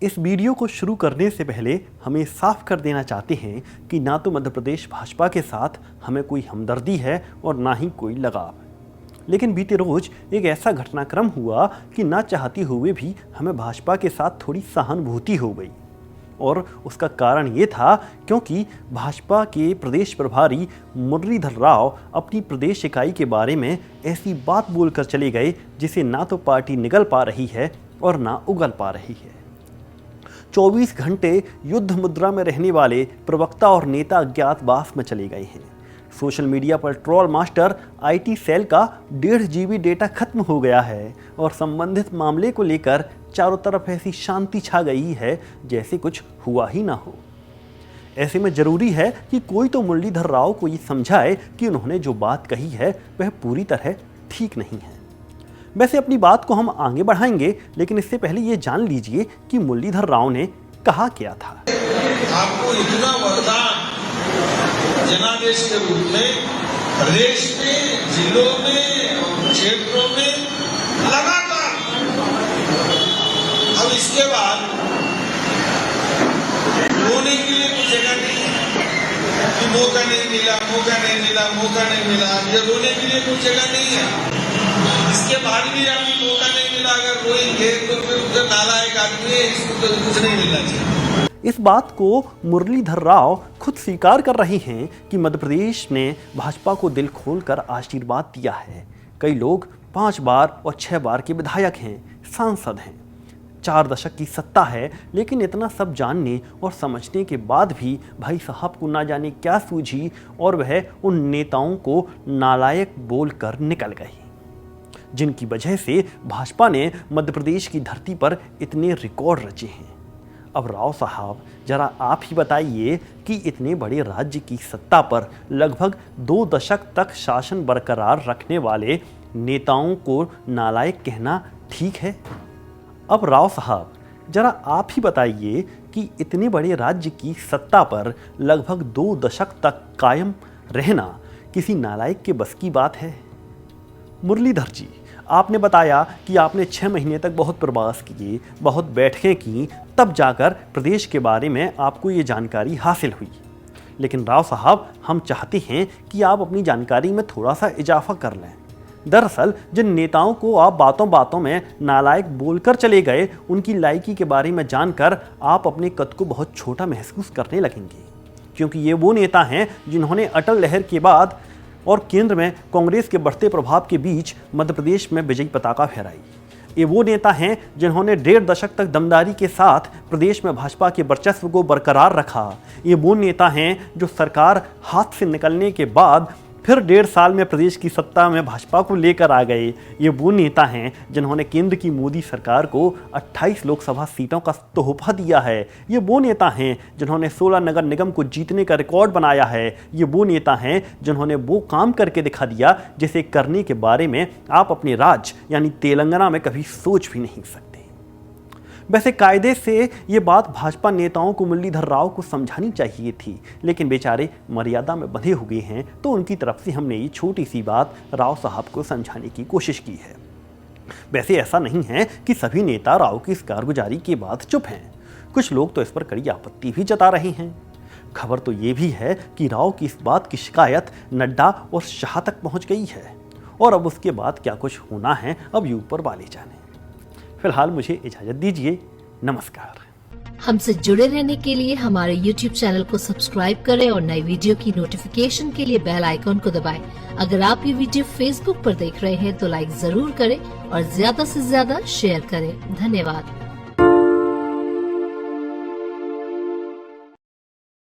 इस वीडियो को शुरू करने से पहले हमें साफ कर देना चाहते हैं कि ना तो मध्य प्रदेश भाजपा के साथ हमें कोई हमदर्दी है और ना ही कोई लगाव। लेकिन बीते रोज एक ऐसा घटनाक्रम हुआ कि ना चाहते हुए भी हमें भाजपा के साथ थोड़ी सहानुभूति हो गई। और उसका कारण ये था क्योंकि भाजपा के प्रदेश प्रभारी मुरलीधर राव अपनी प्रदेश इकाई के बारे में ऐसी बात बोलकर चले गए जिसे ना तो पार्टी निगल पा रही है और ना उगल पा रही है। 24 घंटे युद्ध मुद्रा में रहने वाले प्रवक्ता और नेता अज्ञातवास में चले गए हैं। सोशल मीडिया पर ट्रोल मास्टर आईटी सेल का 1.5 GB डेटा खत्म हो गया है और संबंधित मामले को लेकर चारों तरफ ऐसी शांति छा गई है जैसे कुछ हुआ ही ना हो। ऐसे में जरूरी है कि कोई तो मुरलीधर राव को ये समझाए कि उन्होंने जो बात कही है वह पूरी तरह ठीक नहीं है। वैसे अपनी बात को हम आगे बढ़ाएंगे, लेकिन इससे पहले ये जान लीजिए कि मुरलीधर राव ने कहा क्या था। आपको इतना वरदान जनादेश के रूप में प्रदेश में, जिलों में और क्षेत्रों में लगातार, अब इसके बाद रोने के लिए कोई जगह नहीं है कि मौका नहीं मिला, मौका नहीं मिला, मौका नहीं मिला। ये रोने के लिए कोई जगह नहीं है। इसके बाद भी आपको मौका नहीं मिला, अगर रोएंगे तो फिर उधर नालायक आदमी है, इसको तो कुछ नहीं मिलना चाहिए। इस बात को मुरलीधर राव खुद स्वीकार कर रहे हैं कि मध्य प्रदेश ने भाजपा को दिल खोलकर आशीर्वाद दिया है। कई लोग 5 बार और 6 बार के विधायक हैं, सांसद हैं, 4 दशक की सत्ता है, लेकिन इतना सब जानने और समझने के बाद भी भाई साहब को ना जाने क्या सूझी और वह उन नेताओं को नालायक बोलकर निकल गए, जिनकी वजह से भाजपा ने मध्य प्रदेश की धरती पर इतने रिकॉर्ड रचे हैं। अब राव साहब जरा आप ही बताइए कि इतने बड़े राज्य की सत्ता पर लगभग 2 दशक तक शासन बरकरार रखने वाले नेताओं को नालायक कहना ठीक है? अब राव साहब जरा आप ही बताइए कि इतने बड़े राज्य की सत्ता पर लगभग 2 दशक तक कायम रहना किसी नालायक के बस की बात है? मुरलीधर जी, आपने बताया कि आपने 6 महीने तक बहुत प्रवास किए, बहुत बैठकें की, तब जाकर प्रदेश के बारे में आपको ये जानकारी हासिल हुई। लेकिन राव साहब, हम चाहते हैं कि आप अपनी जानकारी में थोड़ा सा इजाफा कर लें। दरअसल जिन नेताओं को आप बातों बातों में नालायक बोलकर चले गए, उनकी लायकी के बारे में जानकर आप अपने कद को बहुत छोटा महसूस करने लगेंगे, क्योंकि ये वो नेता हैं जिन्होंने अटल लहर के बाद और केंद्र में कांग्रेस के बढ़ते प्रभाव के बीच मध्य प्रदेश में विजयी पताका फहराई। ये वो नेता हैं जिन्होंने 1.5 दशक तक दमदारी के साथ प्रदेश में भाजपा के वर्चस्व को बरकरार रखा। ये वो नेता हैं जो सरकार हाथ से निकलने के बाद फिर 1.5 साल में प्रदेश की सत्ता में भाजपा को लेकर आ गए। ये वो नेता हैं जिन्होंने केंद्र की मोदी सरकार को 28 लोकसभा सीटों का तोहफा दिया है। ये वो नेता हैं जिन्होंने 16 नगर निगम को जीतने का रिकॉर्ड बनाया है। ये वो नेता हैं जिन्होंने वो काम करके दिखा दिया जिसे करने के बारे में आप अपने राज्य यानी तेलंगाना में कभी सोच भी नहीं सकते। वैसे कायदे से ये बात भाजपा नेताओं को मुरलीधर राव को समझानी चाहिए थी, लेकिन बेचारे मर्यादा में बंधे हुए हैं, तो उनकी तरफ से हमने ये छोटी सी बात राव साहब को समझाने की कोशिश की है। वैसे ऐसा नहीं है कि सभी नेता राव की इस कारगुजारी के बाद चुप हैं। कुछ लोग तो इस पर कड़ी आपत्ति भी जता रहे हैं। खबर तो ये भी है कि राव की इस बात की शिकायत नड्डा और शाह तक पहुंच गई है, और अब उसके बाद क्या कुछ होना है अब ये ऊपर वाले जाने। फिलहाल मुझे इजाजत दीजिए, नमस्कार। हमसे जुड़े रहने के लिए हमारे YouTube चैनल को सब्सक्राइब करें और नई वीडियो की नोटिफिकेशन के लिए बेल आइकॉन को दबाएं। अगर आप ये वीडियो Facebook पर देख रहे हैं तो लाइक जरूर करें और ज्यादा से ज्यादा शेयर करें। धन्यवाद।